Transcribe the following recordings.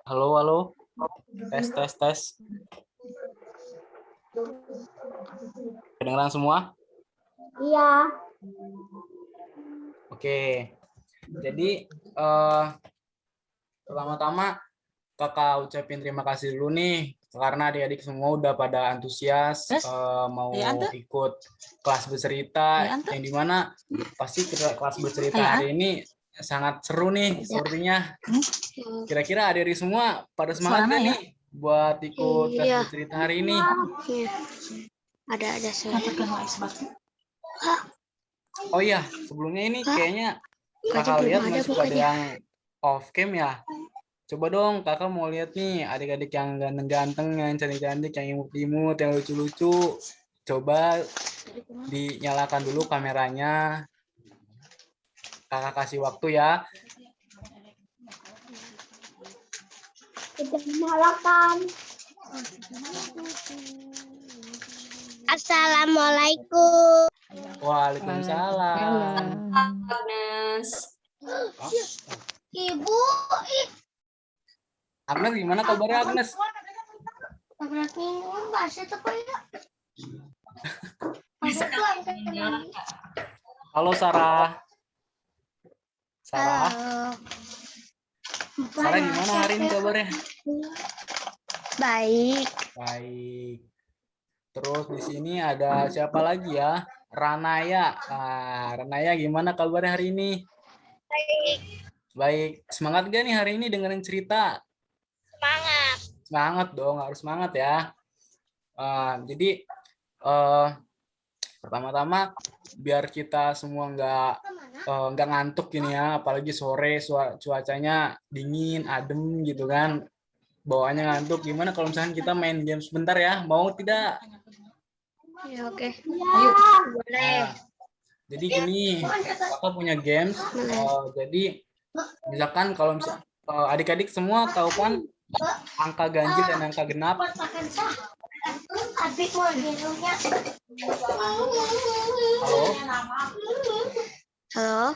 Halo, halo. Tes, tes, tes. Kedengeran semua? Iya. Oke. Jadi, pertama-tama Kakak ucapin terima kasih dulu nih, karena adik-adik semua udah pada antusias mau ikut kelas bercerita, yang dimana pasti kelas bercerita hari ini sangat seru nih sepertinya. Kira-kira adik-adik semua pada semangat gak nih buat ikut kelas bercerita hari ini? Ada suara. Oh iya, sebelumnya ini kayaknya kakak lihat masih pada yang off cam ya. Coba dong kakak mau lihat nih adik-adik yang ganteng-ganteng, yang cantik-cantik, yang imut-imut, yang lucu-lucu. Coba dinyalakan dulu kameranya. Kakak kasih waktu ya. Sudah menyalakan. Assalamualaikum. Waalaikumsalam. Agnes. Ibu. Agnes, gimana kabarnya Agnes? Halo Sarah. Sarah. Sarah gimana hari ini kabarnya? Baik. Baik. Terus di sini ada siapa lagi ya? Ranaya. Ranaya gimana kabarnya hari ini? Baik. Baik. Semangat gak nih hari ini dengerin cerita? Semangat. Semangat dong, harus semangat ya. Jadi pertama-tama biar kita semua nggak ngantuk gini ya, apalagi sore cuacanya dingin, adem gitu kan, bawaannya ngantuk. Gimana kalau misalnya kita main game sebentar ya? Mau tidak? Ya, oke. Ayo. Boleh. Jadi gini, kakak punya games. Jadi misalkan kalau misalnya adik-adik semua tahu kan angka ganjil dan angka genap. Halo. Halo.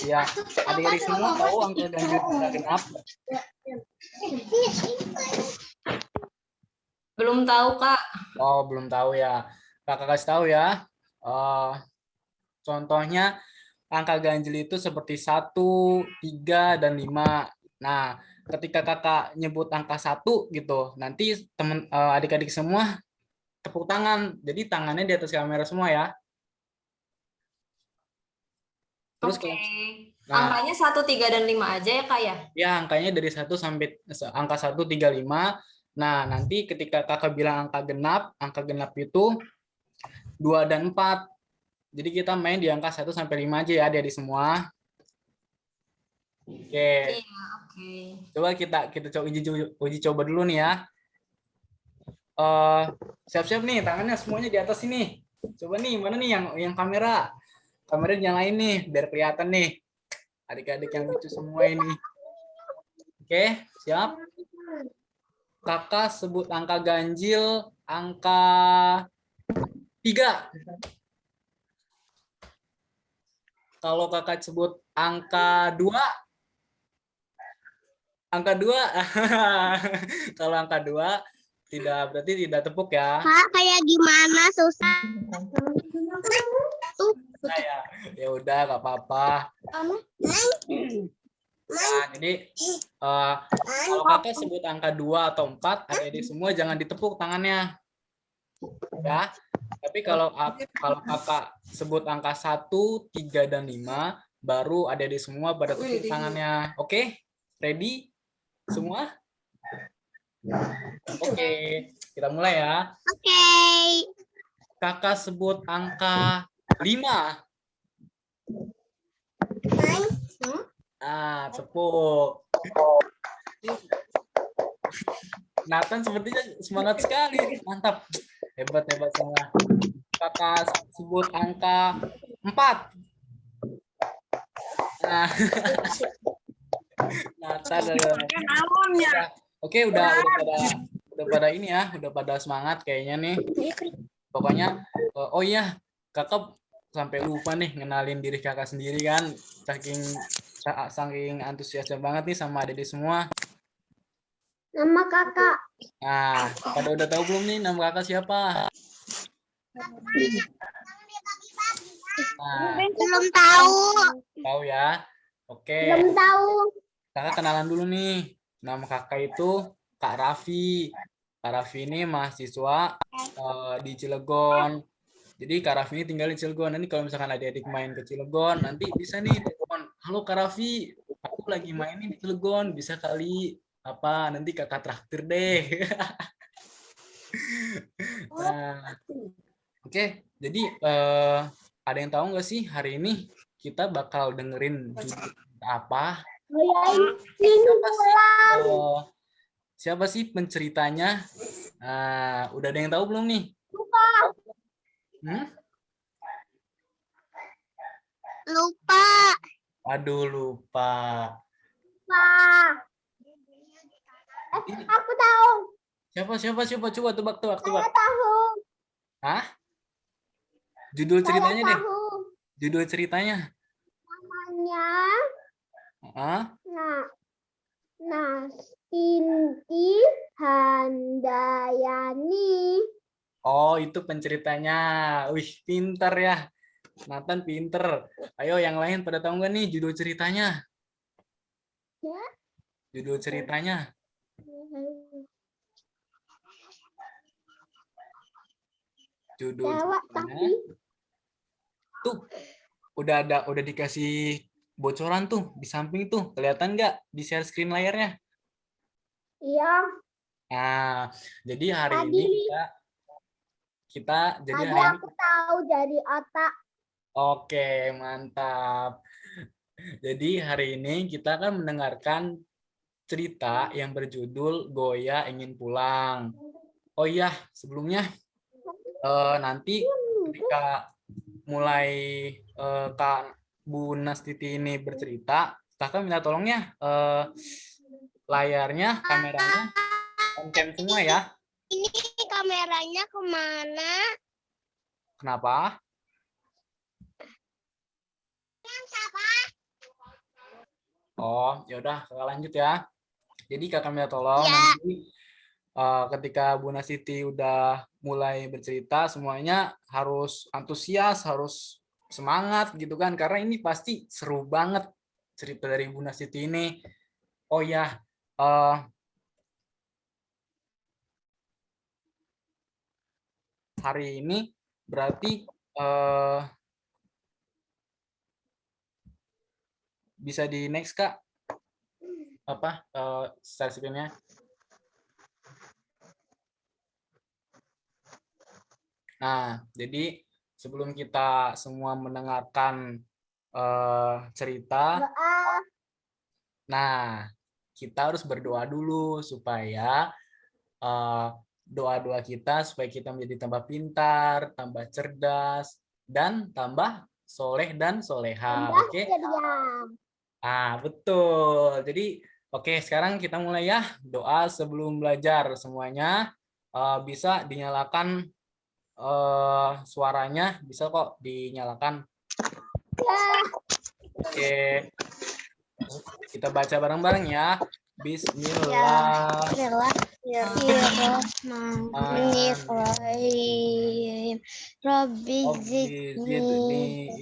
Ya, adik-adik semua tahu angka ganjil dan angka genap. Belum tahu, Kak. Oh, belum tahu ya. Kakak kasih tahu ya. Contohnya angka ganjil itu seperti 1, 3, dan 5. Nah, ketika kakak nyebut angka 1 gitu, nanti teman adik-adik semua tepuk tangan. Jadi tangannya di atas kamera semua ya. Terus Oke. Nah, Angkanya 1, 3, dan 5 aja ya, Kak ya? Ya, angkanya dari 1 sampai angka 1, 3, 5. Nah, nanti ketika kakak bilang angka genap itu 2 dan 4. Jadi kita main di angka 1 sampai 5 aja ya, adik-adik semua. Oke. Iya, oke. Coba kita coba uji coba dulu nih ya. Siap-siap nih, tangannya semuanya di atas ini. Coba nih, mana nih yang kamera? Kamera nyalain nih, biar kelihatan nih. Adik-adik yang lucu semua ini. Oke, siap? Kakak sebut angka ganjil, angka 3. Kalau kakak sebut angka 2, kalau angka 2 berarti tidak tepuk ya. Kak, kayak gimana susah? Nah, ya udah nggak apa-apa. Nah, jadi kalau kakak sebut angka 2 atau 4, adik-adik semua jangan ditepuk tangannya. Ya. Tapi kalau kakak sebut angka 1, 3, dan 5, baru adik-adik semua pada tepuk tangannya. Oke? Ready? Semua? Oke, kita mulai ya. Oke. Kakak sebut angka 5. Tepuk. Nathan sepertinya semangat sekali. Mantap. Hebat semua. Kakak sebut angka 4. Nathan. Oke, udah pada ini ya, udah pada semangat kayaknya nih. Pokoknya, oh iya, kakak sampai lupa nih ngenalin diri kakak sendiri kan. Saking antusiasnya banget nih sama adik semua. Nama kakak. Nah, pada udah tahu belum nih nama kakak siapa? Nah, Belum tahu. tahu ya. Oke. Belum tahu. Kakak kenalan dulu nih. Nama kakak itu Kak Raffi. Kak Raffi ini mahasiswa di Cilegon. Jadi Kak Raffi ini tinggal di Cilegon. Nanti kalau misalkan adik-adik main ke Cilegon, nanti bisa nih telepon. Halo Kak Raffi, aku lagi main nih di Cilegon. Bisa kali apa? Nanti kakak traktir deh. Nah, oke. Jadi ada yang tahu nggak sih hari ini kita bakal dengerin judul apa? Siapa sih penceritanya? Nah, udah ada yang tahu belum nih? Lupa. Aduh, lupa. Aku tahu. Siapa? Coba tebak. Saya tahu. Hah? Judul ceritanya deh. Tahu. Judul ceritanya. Namanya Hah? Nastinti Handayani. Oh, itu penceritanya. Wih, pinter ya. Nathan pinter. Ayo, yang lain pada tahu nggak nih judul ceritanya? Ya. Judul ceritanya. Judul ceritanya. Tuh, udah dikasih bocoran tuh di samping tuh. Kelihatan nggak di share screen layarnya? Iya. Nah, jadi hari ini kita jadi Tadi hari ini. aku tahu dari otak. Oke, mantap. Jadi hari ini kita akan mendengarkan cerita yang berjudul Goya Ingin Pulang. Oh iya, sebelumnya nanti ketika mulai Kak Bu Nastiti ini bercerita, kakak minta tolongnya layarnya, kameranya on cam semua ya. Ini kameranya kemana? Kenapa? Oh, yaudah kakak lanjut ya. Jadi kakak minta tolong nanti ketika Bu Nasiti udah mulai bercerita, semuanya harus antusias, harus semangat gitu kan, karena ini pasti seru banget cerita dari Bu Nasiti ini. Oh ya, hari ini berarti bisa di next Kak, apa share screen-nya. Nah, jadi sebelum kita semua mendengarkan cerita, nah kita harus berdoa dulu supaya doa-doa kita supaya kita menjadi tambah pintar, tambah cerdas, dan tambah soleh dan soleha. Oke? Ah, betul. Jadi, oke, sekarang kita mulai ya. Doa sebelum belajar semuanya bisa dinyalakan suaranya, bisa kok dinyalakan. Oke. Kita baca bareng-bareng ya. Bismillahirrahmanirrahim. Rabbi zidni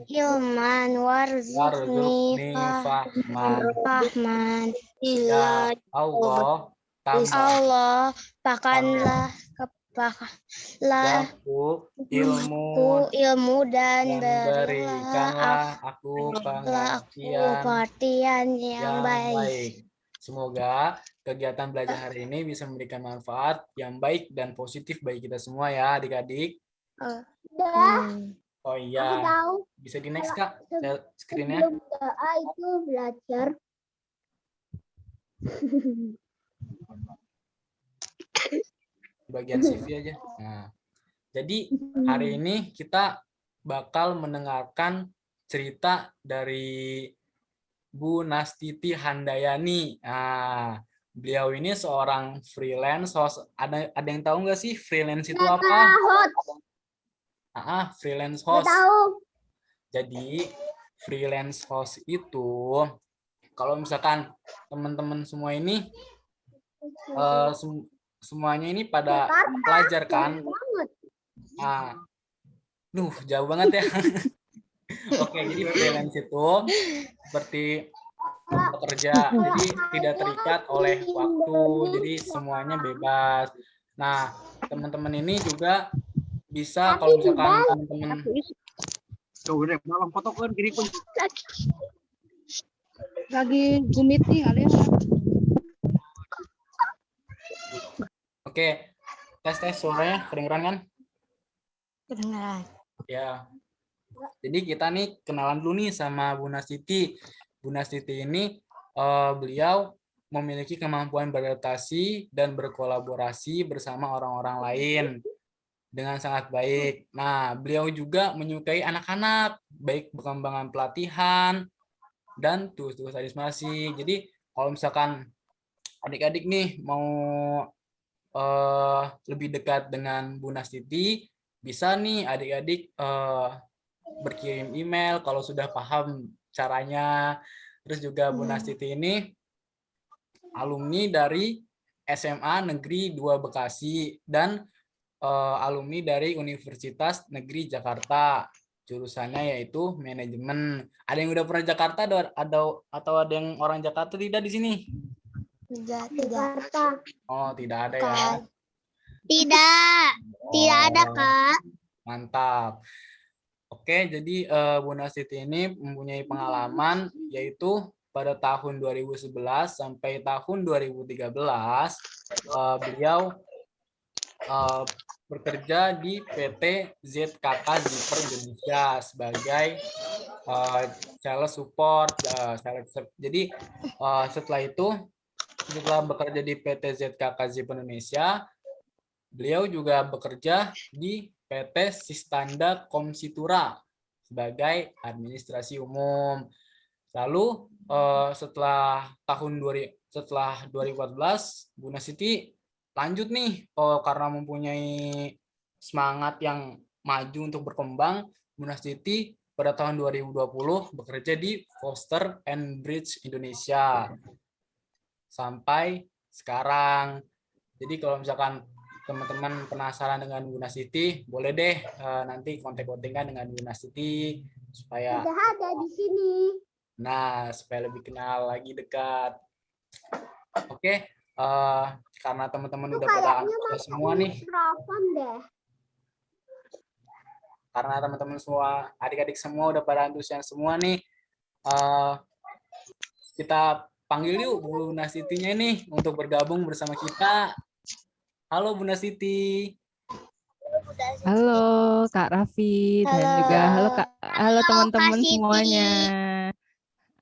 ilman warzuqni fahman. Ya Allah, Allah, pakanlah ilmu dan berikanlah aku pengertian yang baik. Semoga kegiatan belajar hari ini bisa memberikan manfaat yang baik dan positif bagi kita semua ya adik-adik. Oh iya, bisa di next Kak screen-nya. Sebelum doa itu belajar. Bagian CV aja. Nah, jadi hari ini kita bakal mendengarkan cerita dari Bu Nastiti Handayani. Nah, beliau ini seorang freelance. Ada yang tahu nggak sih freelance itu apa? Freelance Nggak host. tahu. Jadi freelance host itu kalau misalkan teman-teman semua ini semuanya ini pada pelajar kan? Jauh banget ya. Oke, jadi freelance itu seperti bekerja, jadi tidak terikat oleh waktu, jadi semuanya bebas. Nah, teman-teman ini juga bisa kalau misalkan teman-teman lagi Zoom meeting ada yang Oke, tes suaranya kedengeran kan? Kedengaran. Ya. Jadi kita nih kenalan dulu nih sama Bu Nastiti. Bu Nastiti ini beliau memiliki kemampuan beradaptasi dan berkolaborasi bersama orang-orang lain dengan sangat baik. Nah, beliau juga menyukai anak-anak, baik perkembangan pelatihan dan tugas-tugas administrasi. Jadi kalau misalkan adik-adik nih mau lebih dekat dengan Bu Nastiti, bisa nih adik-adik berkirim email kalau sudah paham caranya. Terus juga Bu Nastiti ini alumni dari SMA Negeri 2 Bekasi dan alumni dari Universitas Negeri Jakarta. Jurusannya yaitu manajemen. Ada yang udah pernah Jakarta atau ada yang orang Jakarta tidak di sini? Tidak. Oh, tidak ada ya. Tidak ada, Kak. Mantap. Oke, jadi Bu Nastiti ini mempunyai pengalaman yaitu pada tahun 2011 sampai tahun 2013 beliau bekerja di PT ZKK Zipper Indonesia sebagai sales support. Jadi setelah bekerja di PT ZKK Zipper Indonesia, beliau juga bekerja di PT Sistanda Komsitura sebagai administrasi umum. Lalu setelah 2014, Bu Nastiti lanjut nih karena mempunyai semangat yang maju untuk berkembang. Bu Nastiti pada tahun 2020 bekerja di Foster and Bridge Indonesia sampai sekarang. Jadi kalau misalkan teman-teman penasaran dengan Bu Nastiti, boleh deh nanti kontak-kontakan dengan Bu Nastiti supaya Sudah ada di sini. Nah, supaya lebih kenal lagi dekat. Oke, karena teman-teman udah pada antusias semua nih. Mikrofon deh. Karena teman-teman semua, adik-adik semua udah pada antusias semua nih. Kita panggil yuk Bu Nastitinya nih untuk bergabung bersama kita. Halo Bu Nastiti. Halo Kak Raffi dan juga halo teman-teman semuanya.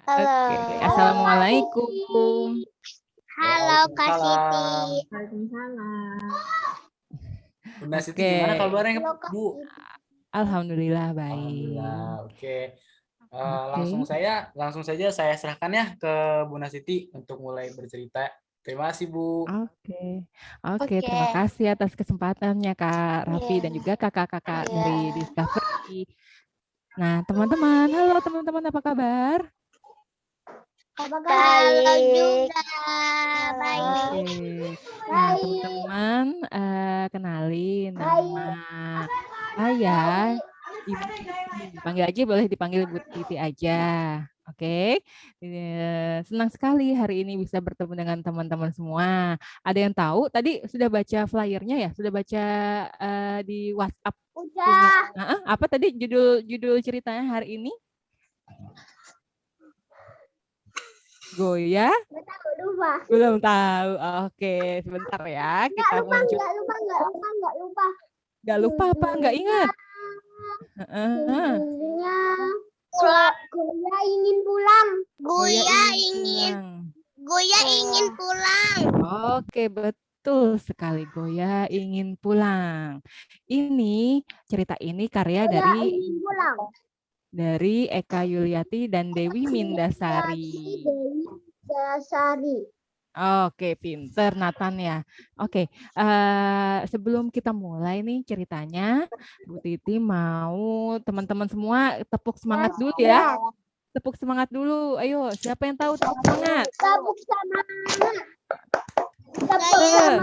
Oke, assalamualaikum. Halo Kak Siti. Waalaikumsalam. Bu Nastiti gimana kabarnya Bu? Alhamdulillah baik. Alhamdulillah. Oke. Langsung saja saya serahkan ya ke Bu Nastiti untuk mulai bercerita. Terima kasih Bu. Oke, terima kasih atas kesempatannya Kak Raffi dan juga kakak-kakak dari Discovery. Nah, teman-teman, halo teman-teman, apa kabar? Baik juga. Baik. Nah, teman-teman, kenalin nama saya Ibu Titi. Panggil aja, boleh dipanggil Ibu Titi aja. Oke. Senang sekali hari ini bisa bertemu dengan teman-teman semua. Ada yang tahu tadi sudah baca flyernya ya? Sudah baca di WhatsApp? Udah. Apa tadi judul ceritanya hari ini? Goyah? Belum tahu. Oke, sebentar ya. Kita Nggak lupa apa? Nggak ingat? Goyah ingin pulang. Goyah ingin pulang. Oke, betul sekali. Goyah ingin pulang. Ini cerita ini karya dari Eka Yuliati dan Dewi Mindasari. Oke, pinter Nathan ya. Oke, sebelum kita mulai nih ceritanya, Bu Titi mau teman-teman semua tepuk semangat dulu ya. Tepuk semangat dulu. Ayo, siapa yang tahu tepuk semangat? Tepuk semangat.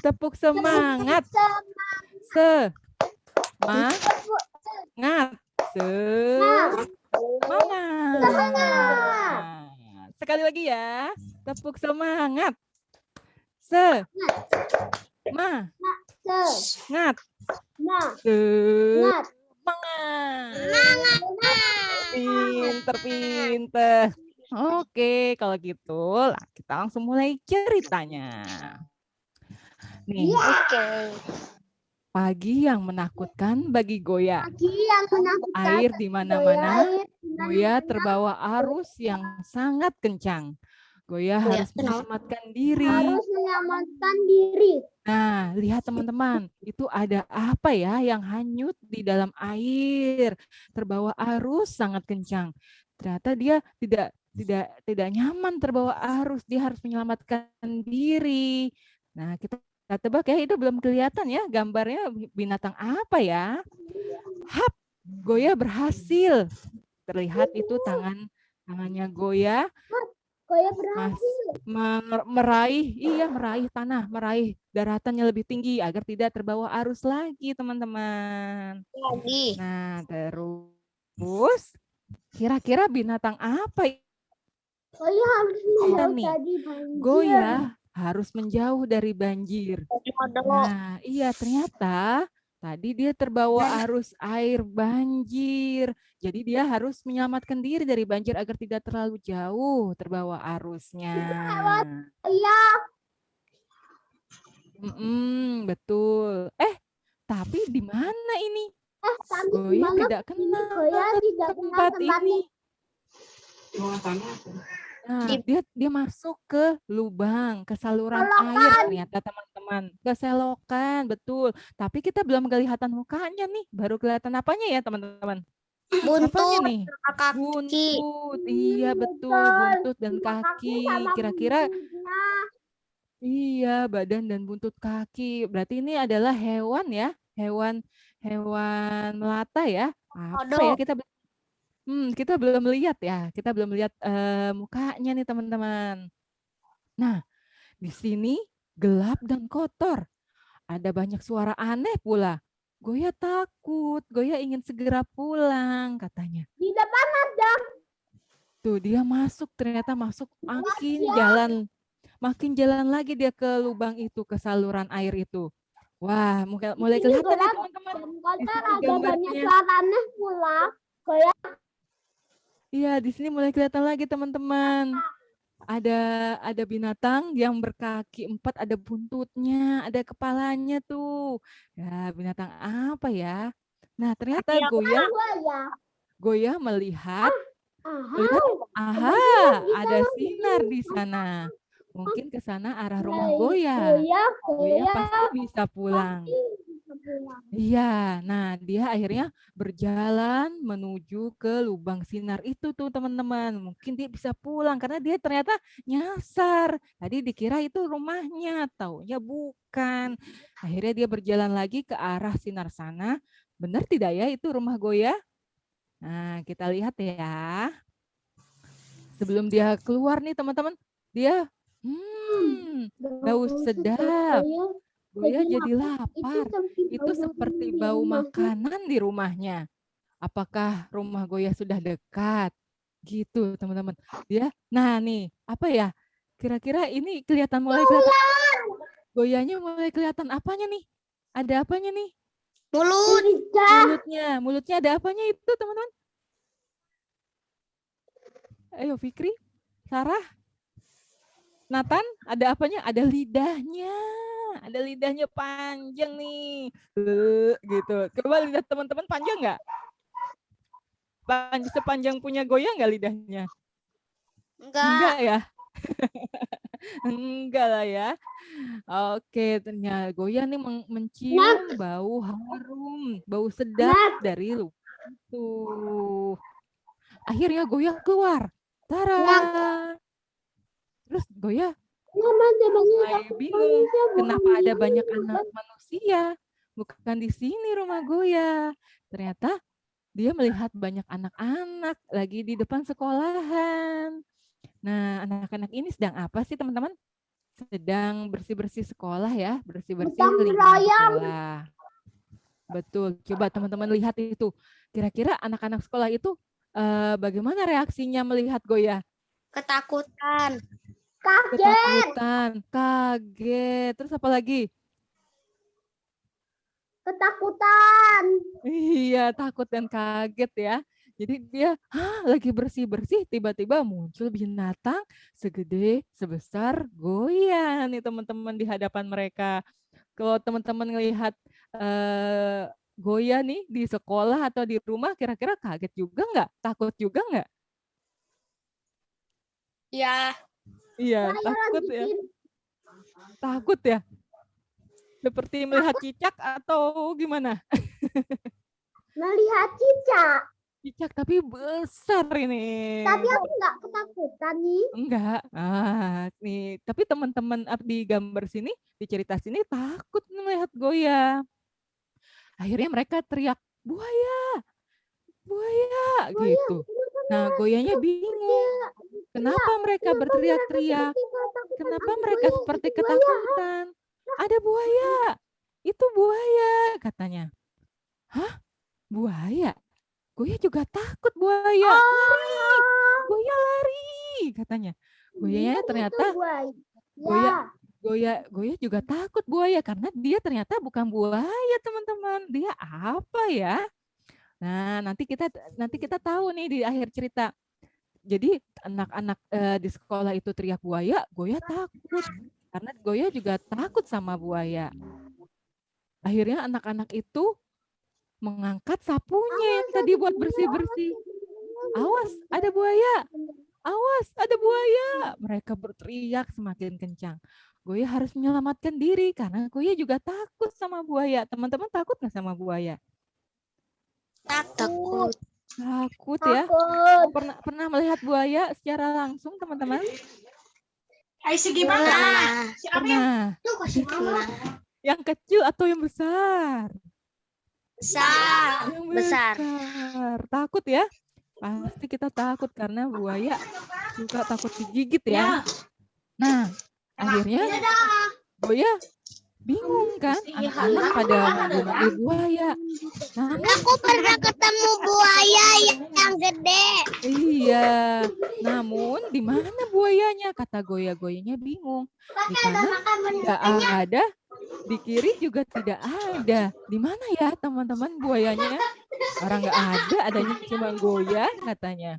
Tepuk semangat. Semangat. Semangat. Sekali lagi ya. Tepuk semangat. Semangat. Semangat. Pinter. Oke, kalau gitu kita langsung mulai ceritanya. Nih. Pagi yang menakutkan bagi Goya. Air di mana-mana. Goya terbawa arus yang sangat kencang. Goya harus menyelamatkan diri. Nah, lihat teman-teman, itu ada apa ya yang hanyut di dalam air, terbawa arus sangat kencang. Ternyata dia tidak nyaman terbawa arus, dia harus menyelamatkan diri. Nah, kita tebak ya, itu belum kelihatan ya gambarnya binatang apa ya. Hap, Goya berhasil. Terlihat itu tangannya Goya. Meraih tanah, meraih daratannya lebih tinggi agar tidak terbawa arus lagi, teman-teman. Nah, terus kira-kira binatang apa Goya harus menjauh dari banjir. Nah, iya ternyata tadi dia terbawa arus air banjir. Jadi dia harus menyelamatkan diri dari banjir agar tidak terlalu jauh terbawa arusnya. Iya. Betul. Tapi di mana ini? Goya tidak kenal tempat ini. Nah, dia masuk ke lubang, ke saluran air ternyata teman-teman. Ke selokan, betul. Tapi kita belum kelihatan mukanya nih. Baru kelihatan apanya ya teman-teman? Apanya nih? Buntut. Iya, betul. Buntut dan kaki. Kira-kira iya, badan dan buntut kaki. Berarti ini adalah hewan ya? Hewan melata ya? Apa ya kita belum lihat ya. Kita belum lihat mukanya nih teman-teman. Nah, di sini gelap dan kotor. Ada banyak suara aneh pula. Goya takut. Goya ingin segera pulang katanya. Di depan ada. Tuh dia masuk, ternyata masuk makin jalan lagi dia ke lubang itu, ke saluran air itu. Wah, mulai kelihatan nih teman-teman. Ada banyak suara aneh pula. Iya, di sini mulai kelihatan lagi teman-teman. Ada binatang yang berkaki 4, ada buntutnya, ada kepalanya tuh. Ya, binatang apa ya? Nah, ternyata Goya melihat ada sinar di sana. Mungkin ke sana arah rumah Goya. Goya pasti bisa pulang. Iya, nah dia akhirnya berjalan menuju ke lubang sinar itu tuh teman-teman. Mungkin dia bisa pulang karena dia ternyata nyasar. Tadi dikira itu rumahnya, taunya bukan. Akhirnya dia berjalan lagi ke arah sinar sana. Benar tidak ya itu rumah Goya? Nah, kita lihat ya. Sebelum dia keluar nih teman-teman, dia bau sedap. Goya jadi lapar. Itu seperti bau makanan di rumahnya. Apakah rumah Goya sudah dekat? Gitu, teman-teman. Nah nih, apa ya? Kira-kira ini mulai kelihatan. Goyanya mulai kelihatan apanya nih? Ada apanya nih? Mulutnya ada apanya itu, teman-teman? Ayo Fikri, Sarah, Nathan, ada apanya? Ada lidahnya. Ada lidahnya panjang nih. Gitu. Coba lihat teman-teman, panjang nggak? Sepanjang punya Goya nggak lidahnya? Enggak ya? Enggak lah ya. Oke, ternyata Goya nih mencium bau harum, bau sedap dari lubang itu. Akhirnya Goya keluar. Tara. Terus Goya mulai bingung kenapa ada banyak anak manusia, bukan di sini rumah Goya. Ternyata dia melihat banyak anak-anak lagi di depan sekolahan. Nah, anak-anak ini sedang apa sih teman-teman? Sedang bersih-bersih sekolah ya, bersih-bersih lingkungan sekolah. Betul, coba teman-teman lihat itu. Kira-kira anak-anak sekolah itu bagaimana reaksinya melihat Goya? Ketakutan. Ketakutan, kaget. Terus apa lagi? Ketakutan. Iya, takut dan kaget ya. Jadi dia lagi bersih-bersih, tiba-tiba muncul binatang segede sebesar Goya nih teman-teman di hadapan mereka. Kalau teman-teman ngelihat Goya nih di sekolah atau di rumah, kira-kira kaget juga nggak? Takut juga nggak? Ya. Iya, takut ya. Takut ya? Seperti melihat cicak atau gimana? Melihat cicak. Cicak tapi besar ini. Tapi aku nggak ketakutan nih. Enggak. Nih, tapi teman-teman di gambar sini, di cerita sini takut melihat Goya. Akhirnya mereka teriak, buaya, buaya, gitu. Nah, Goyanya bingung. Kenapa mereka berteriak-teriak? Kenapa mereka seperti ketakutan? Ada buaya. Itu buaya, katanya. Hah? Buaya? Goya juga takut buaya. Lari. Goya lari, katanya. Goyanya ternyata Goya juga takut buaya karena dia ternyata bukan buaya, teman-teman. Dia apa ya? Nah, nanti kita tahu nih di akhir cerita. Jadi anak-anak di sekolah itu teriak buaya, Goya takut. Karena Goya juga takut sama buaya. Akhirnya anak-anak itu mengangkat sapunya yang tadi buat bersih-bersih. Awas, ada buaya. Awas, ada buaya. Mereka berteriak semakin kencang. Goya harus menyelamatkan diri karena Goya juga takut sama buaya. Teman-teman takut nggak sama buaya? Takut. Takut ya? Pernah melihat buaya secara langsung, teman-teman? Pernah. Yang kecil atau yang besar? Besar. Takut ya? Pasti kita takut karena buaya juga takut digigit ya. Nah, akhirnya Goya bingung kan? Anak-anak pada manggil buaya. Aku pernah ketemu buaya yang gede. Iya, namun di mana buayanya? Kata Goya-Goyanya bingung. Di kanan tidak ada, di kiri juga tidak ada. Di mana ya teman-teman buayanya? Orang nggak ada, adanya cuma Goya katanya.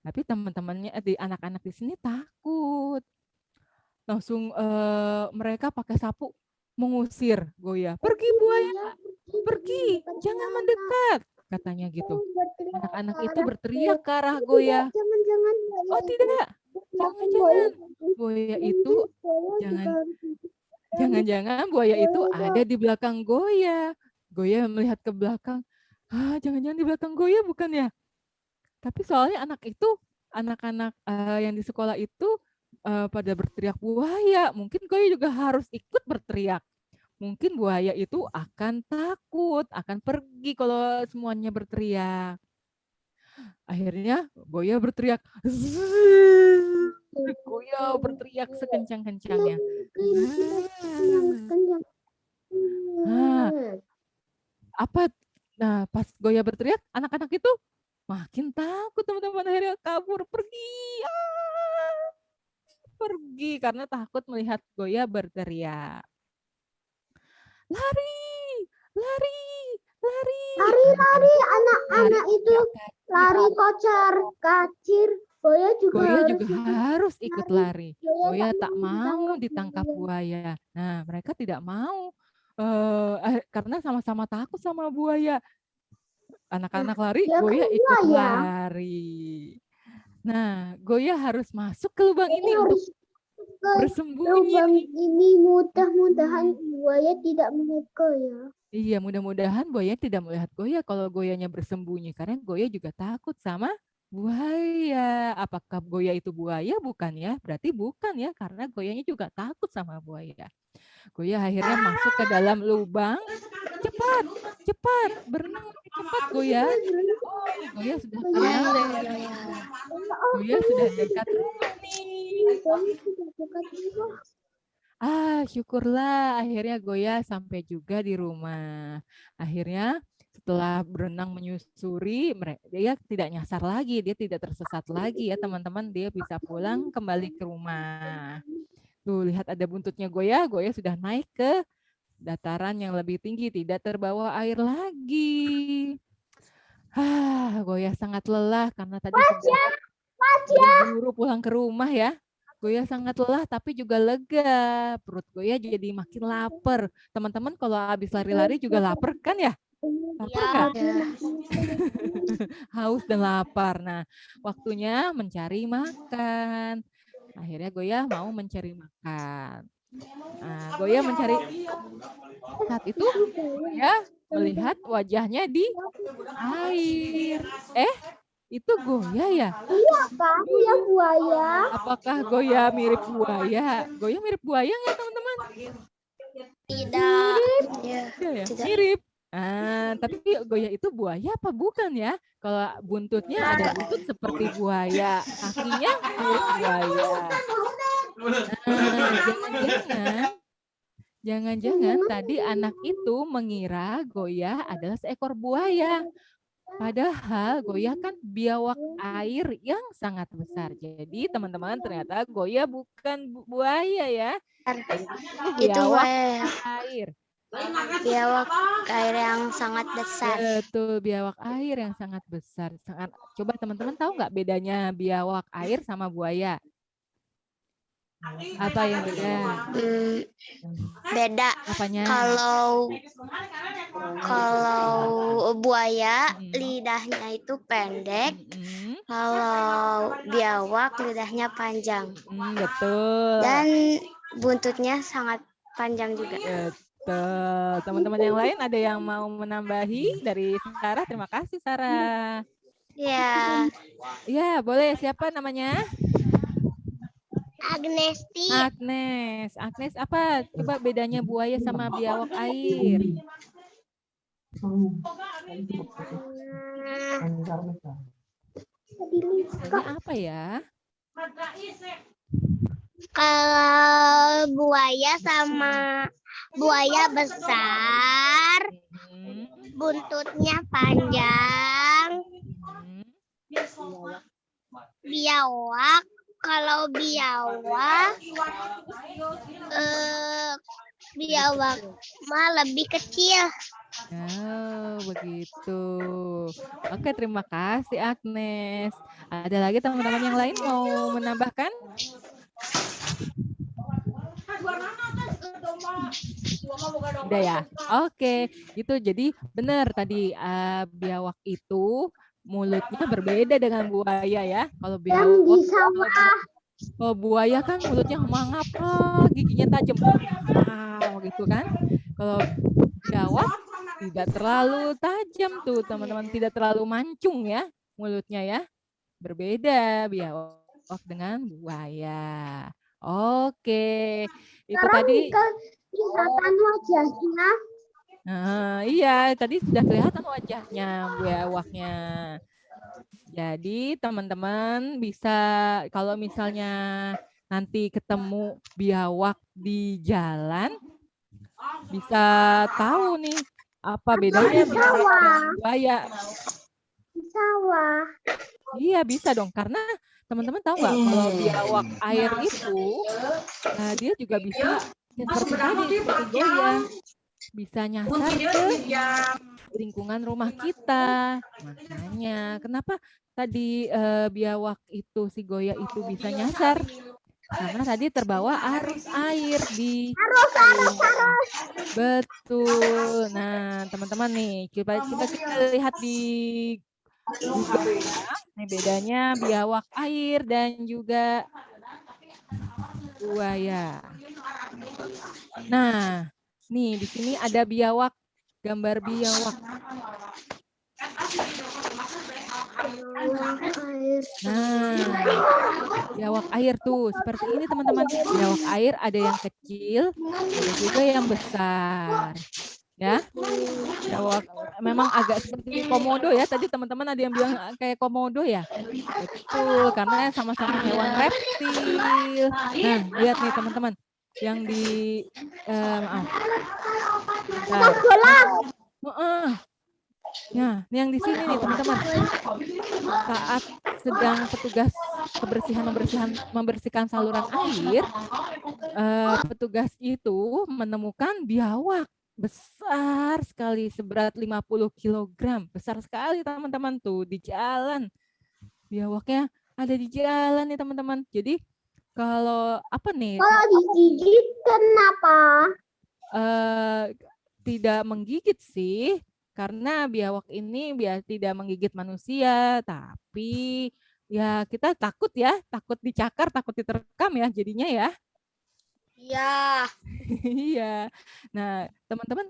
Tapi teman-temannya di anak-anak di sini takut. Langsung mereka pakai sapu mengusir Goya. Pergi buaya, pergi, jangan mendekat, katanya gitu. Anak-anak itu berteriak ke arah Goya. Oh tidak, jangan-jangan buaya itu jangan-jangan buaya itu ada di belakang Goya. Goya melihat ke belakang. Jangan-jangan di belakang Goya bukan ya? Tapi soalnya anak-anak yang di sekolah itu pada berteriak buaya. Mungkin Goya juga harus ikut berteriak. Mungkin buaya itu akan takut, akan pergi kalau semuanya berteriak. Akhirnya Goya berteriak. Goya berteriak sekencang-kencangnya. Nah, pas Goya berteriak, anak-anak itu makin takut, teman-teman. Akhirnya kabur, pergi. Pergi karena takut melihat Goya berteriak. Lari, lari, lari. Lari, anak-anak itu lari kocar kacir. Goya juga harus ikut lari. Goya tak mau ditangkap buaya. Nah, mereka tidak mau karena sama-sama takut sama buaya. Anak-anak lari, Goya ikut lari. Nah, Goya harus masuk ke lubang ini untuk bersembunyi. Lubang ini mudah-mudahan buaya tidak melihat Goya. Iya, mudah-mudahan buaya tidak melihat Goya kalau Goyanya bersembunyi. Karena Goya juga takut sama Buaya. Apakah Goya itu buaya? Bukan ya. Berarti bukan ya. Karena Goyanya juga takut sama buaya. Goya akhirnya masuk ke dalam lubang. Cepat, cepat. Berenang lebih cepat Goya. Oh, Goya sudah kenal deh. Goya sudah dekat rumah nih. Syukurlah. Akhirnya Goya sampai juga di rumah. Akhirnya setelah berenang menyusuri, dia tidak nyasar lagi, dia tidak tersesat lagi ya teman-teman, dia bisa pulang kembali ke rumah. Tuh lihat ada buntutnya Goya, Goya sudah naik ke dataran yang lebih tinggi, tidak terbawa air lagi. Goya sangat lelah karena tadi buru-buru pulang ke rumah ya. Goya sangat lelah tapi juga lega. Perut Goya jadi makin lapar. Teman-teman kalau habis lari-lari juga lapar kan ya? Lapar nggak? Ya. Haus dan lapar. Nah, waktunya mencari makan. Akhirnya Goya mau mencari makan. Nah, Goya mencari. Saat itu Goya melihat wajahnya di air. Itu Goya ya? Iya kan, iya buaya. Apakah Goya mirip buaya? Goya mirip buaya nggak teman-teman? Tidak. Ya, mirip. Tapi Goya itu buaya apa bukan ya? Kalau buntutnya ada buntut seperti buaya, kakinya mirip buaya. Jangan-jangan tadi anak itu mengira Goya adalah seekor buaya. Padahal Goya kan biawak air yang sangat besar. Jadi teman-teman ternyata Goya bukan buaya ya. Biawak air. Biawak air yang sangat besar. Betul, biawak air yang sangat besar. Coba teman-teman tahu nggak bedanya biawak air sama buaya? Apa yang beda? Beda. Apanya? Kalau buaya lidahnya itu pendek. Kalau biawak lidahnya panjang. Betul. Dan buntutnya sangat panjang juga. Betul. Teman-teman yang lain ada yang mau menambahi dari Sarah? Terima kasih Sarah. Ya. Ya, boleh. Siapa namanya? Agnesti. Agnes apa? Coba bedanya buaya sama biawak air. Bedanya apa ya? Kalau buaya sama buaya besar, buntutnya panjang. Biawak, kalau biawak mah lebih kecil. Oh, begitu. Oke, terima kasih Agnes. Ada lagi teman-teman yang lain mau menambahkan? Udah ya. Oke, gitu. Jadi benar tadi biawak itu mulutnya berbeda dengan buaya ya. Kalau biawak, kalau buaya kan mulutnya mangap, giginya tajam, gitu kan. Kalau biawak tidak terlalu tajam tuh teman-teman, tidak terlalu mancung ya mulutnya ya. Berbeda biawak dengan buaya. Oke, itu sekarang tadi. Kelihatan wajahnya. Iya, tadi sudah kelihatan wajahnya biawaknya. Jadi teman-teman bisa kalau misalnya nanti ketemu biawak di jalan, bisa tahu nih apa bedanya biawak dengan buaya. Di sawah. Iya bisa dong, karena teman-teman tahu nggak kalau biawak air itu, dia juga bisa seperti tadi, seperti Goya, bisa nyasar ke lingkungan rumah kita. Makanya kenapa tadi biawak itu si Goya itu bisa nyasar? Karena tadi terbawa arus air di arus. Betul. Nah, teman-teman nih, coba kita lihat di Google ya. Ini bedanya biawak air dan juga buaya. Nah, nih di sini ada biawak, gambar biawak. Nah, biawak air tuh seperti ini teman-teman. Biawak air ada yang kecil, ada juga yang besar. Ya, biawak memang agak seperti komodo ya. Tadi teman-teman ada yang bilang kayak komodo ya. Betul, karena sama-sama hewan reptil. Nah, lihat nih teman-teman, yang di maaf. Ya, yang di sini nih teman-teman. Saat sedang petugas membersihkan saluran air, petugas itu menemukan biawak besar sekali seberat 50 kg. Besar sekali teman-teman tuh di jalan. Biawaknya ada di jalan nih teman-teman. Jadi kalau apa nih? Kalau digigit kenapa? Tidak menggigit sih. Karena biawak ini tidak menggigit manusia, tapi ya kita takut ya, takut dicakar, takut diterkam ya jadinya ya. Iya. Iya. Nah, teman-teman,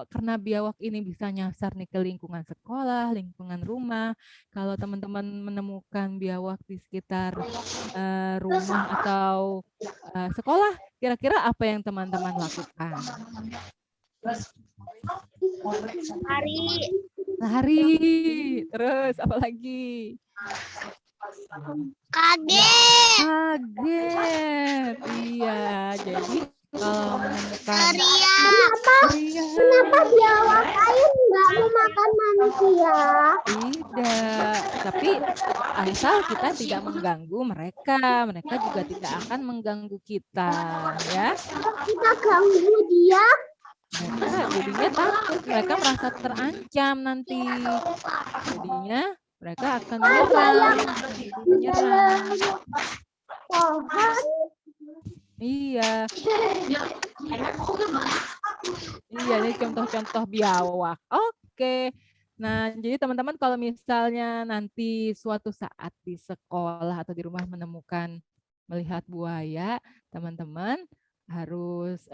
karena biawak ini bisa nyasar nih ke lingkungan sekolah, lingkungan rumah. Kalau teman-teman menemukan biawak di sekitar rumah atau sekolah, kira-kira apa yang teman-teman lakukan? Lari. Terus apa lagi? Kaget. Iya, jadi kalau menemukan Kenapa biawak air nggak mau makan manusia? Tidak, tapi asal kita tidak mengganggu mereka, mereka juga tidak akan mengganggu kita, ya. Kita ganggu dia. Mereka jadinya takut, mereka merasa terancam nanti. Jadinya mereka akan menyerang. Iya. Iya, ini contoh-contoh biawak. Oke. Nah, jadi teman-teman kalau misalnya nanti suatu saat di sekolah atau di rumah melihat buaya, teman-teman harus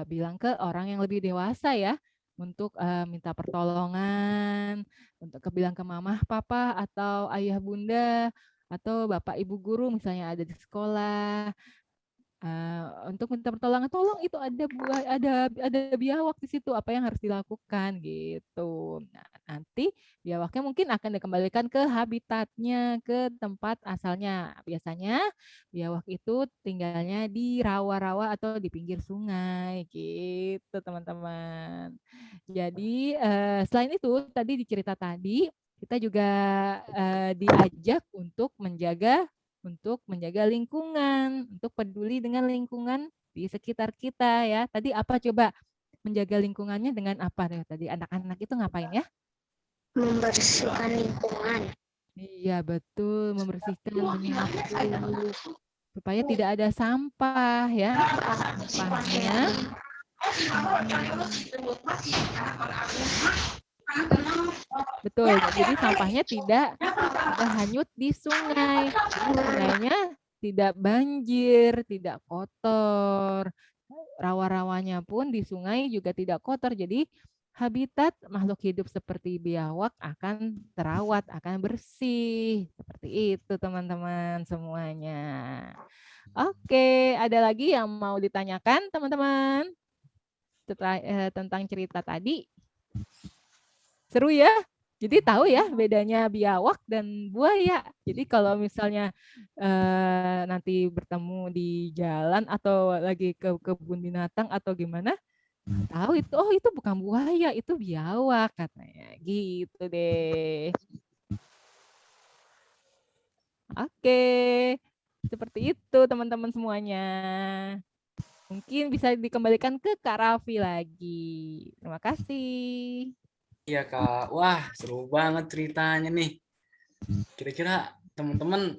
bilang ke orang yang lebih dewasa ya untuk minta pertolongan, untuk bilang ke mama, papa, atau ayah bunda, atau bapak ibu guru misalnya ada di sekolah. Untuk minta pertolongan, tolong itu ada biawak di situ, apa yang harus dilakukan gitu. Nah, nanti biawaknya mungkin akan dikembalikan ke habitatnya, ke tempat asalnya. Biasanya biawak itu tinggalnya di rawa-rawa atau di pinggir sungai gitu teman-teman. Jadi selain itu tadi di cerita tadi kita juga diajak untuk menjaga lingkungan, untuk peduli dengan lingkungan di sekitar kita ya. Tadi apa coba menjaga lingkungannya dengan apa ya tadi anak-anak itu ngapain ya? Membersihkan lingkungan. Iya betul, membersihkan, menyapu supaya tidak ada sampah ya. Sampahnya betul, jadi sampahnya tidak hanyut di sungai. Sungainya tidak banjir, tidak kotor. Rawa-rawanya pun di sungai juga tidak kotor. Jadi habitat makhluk hidup seperti biawak akan terawat, akan bersih. Seperti itu teman-teman semuanya. Oke, ada lagi yang mau ditanyakan teman-teman tentang cerita tadi? Seru ya? Jadi tahu ya bedanya biawak dan buaya. Jadi kalau misalnya nanti bertemu di jalan atau lagi ke kebun binatang atau gimana, tahu itu, oh itu bukan buaya, itu biawak katanya. Gitu deh. Oke, seperti itu teman-teman semuanya. Mungkin bisa dikembalikan ke Kak Raffi lagi. Terima kasih. Iya Kak, wah seru banget ceritanya nih. Kira-kira teman-teman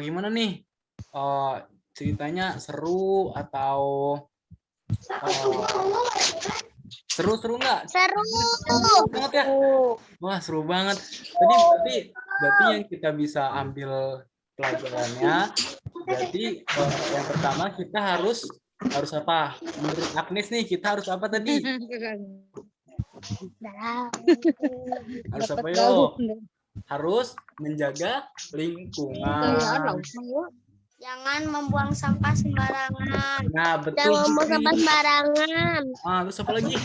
gimana nih? Ceritanya seru atau seru nggak? Seru banget ya. Wah seru banget. Tadi berarti yang kita bisa ambil pelajarannya. Berarti yang pertama kita harus apa? Menurut Agnes nih kita harus apa tadi? Harus apa yo? harus menjaga lingkungan. Jangan membuang sampah sembarangan. Nah, betul. Jangan membuang sampah sembarangan. Terus apa lagi?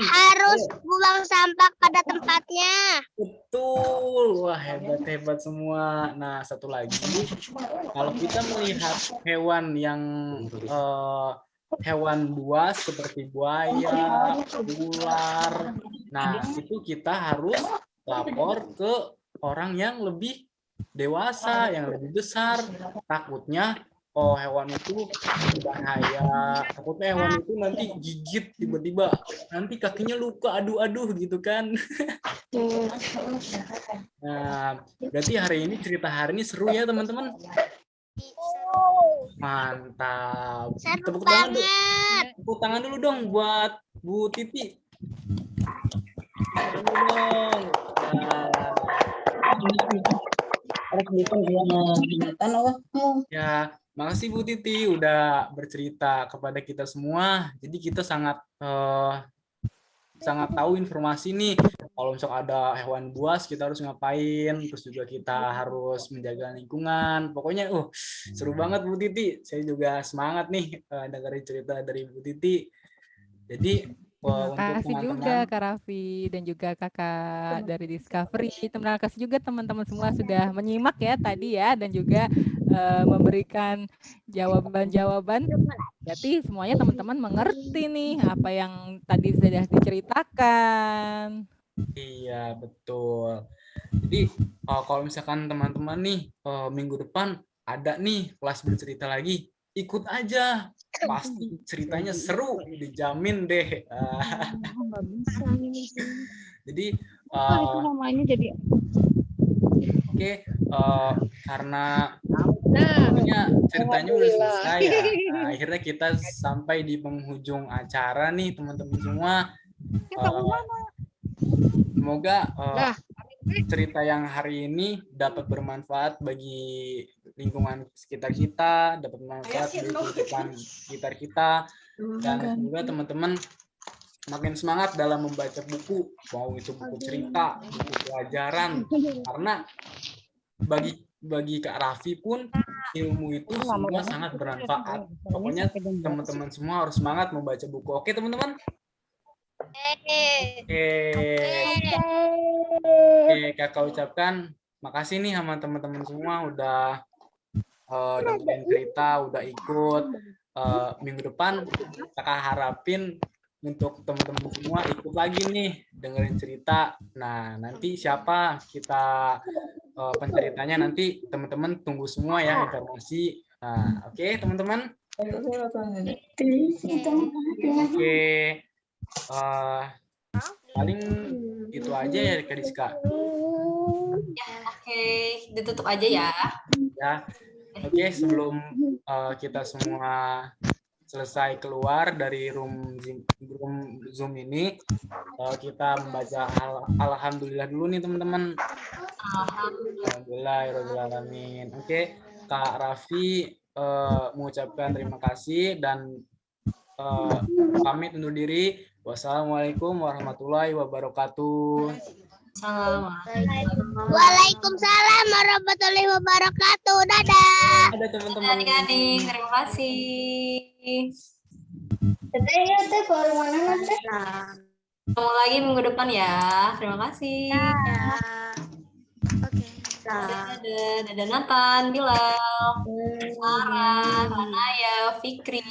Harus buang sampah pada tempatnya. Betul. Wah, hebat semua. Nah, satu lagi, kalau kita melihat hewan yang hewan buas seperti buaya, ular, nah itu kita harus lapor ke orang yang lebih dewasa, yang lebih besar. Takutnya hewan itu berbahaya, takutnya hewan itu nanti gigit tiba-tiba, nanti kakinya luka, aduh gitu kan. Nah, berarti hari ini cerita hari ini seru ya teman-teman. Mantap. Tepuk tangan dulu. Tepuk tangan dulu dong buat Bu Titi. Dong. Ya, makasih Bu Titi udah bercerita kepada kita semua. Jadi kita sangat tahu informasi nih. Kalau misal ada hewan buas kita harus ngapain, terus juga kita harus menjaga lingkungan. Pokoknya seru banget Bu Titi. Saya juga semangat nih dengerin cerita dari Bu Titi. Jadi terima kasih juga Kak Raffi dan juga kakak dari Discovery. Terima kasih juga teman-teman semua sudah menyimak ya tadi ya, dan juga memberikan jawaban-jawaban. Jadi semuanya teman-teman mengerti nih apa yang tadi sudah diceritakan. Iya, betul. Jadi kalau misalkan teman-teman nih minggu depan ada nih kelas bercerita lagi, ikut aja. Pasti ceritanya seru, dijamin deh. Jadi oke, karena ceritanya udah selesai ya. Nah, akhirnya kita sampai di penghujung acara nih teman-teman semua. Semoga cerita yang hari ini dapat bermanfaat bagi lingkungan sekitar kita, dapat bermanfaat bagi kehidupan sekitar kita, dan semoga teman-teman makin semangat dalam membaca buku, mau itu buku cerita, buku pelajaran, karena bagi Kak Raffi pun ilmu itu semua sangat bermanfaat. Pokoknya teman-teman semua harus semangat membaca buku. Oke teman-teman? Oke, Kakak ucapkan makasih nih sama teman-teman semua udah dengerin cerita, udah ikut. Minggu depan Kakak harapin untuk teman-teman semua ikut lagi nih dengerin cerita. Nah, nanti siapa kita penceritanya nanti teman-teman tunggu semua ya informasi. Nah, oke teman-teman. Oke. Paling itu aja ya Kak Rizka. Ya, oke. Ditutup aja ya. Ya. Oke, sebelum kita semua selesai keluar dari room Zoom ini, kita membaca alhamdulillah dulu nih teman-teman. Alhamdulillahirobbilalamin. Oke, Kak Raffi mengucapkan terima kasih dan pamit undur diri. Wassalamualaikum warahmatullahi wabarakatuh. Waalaikumsalam warahmatullahi wabarakatuh. Dadah. Ada teman-teman. Adik-adik, terima kasih. Ketemu lagi minggu depan ya. Terima kasih. Dadah Nathan, Bilal, Sarah, Hanaya, Fikri.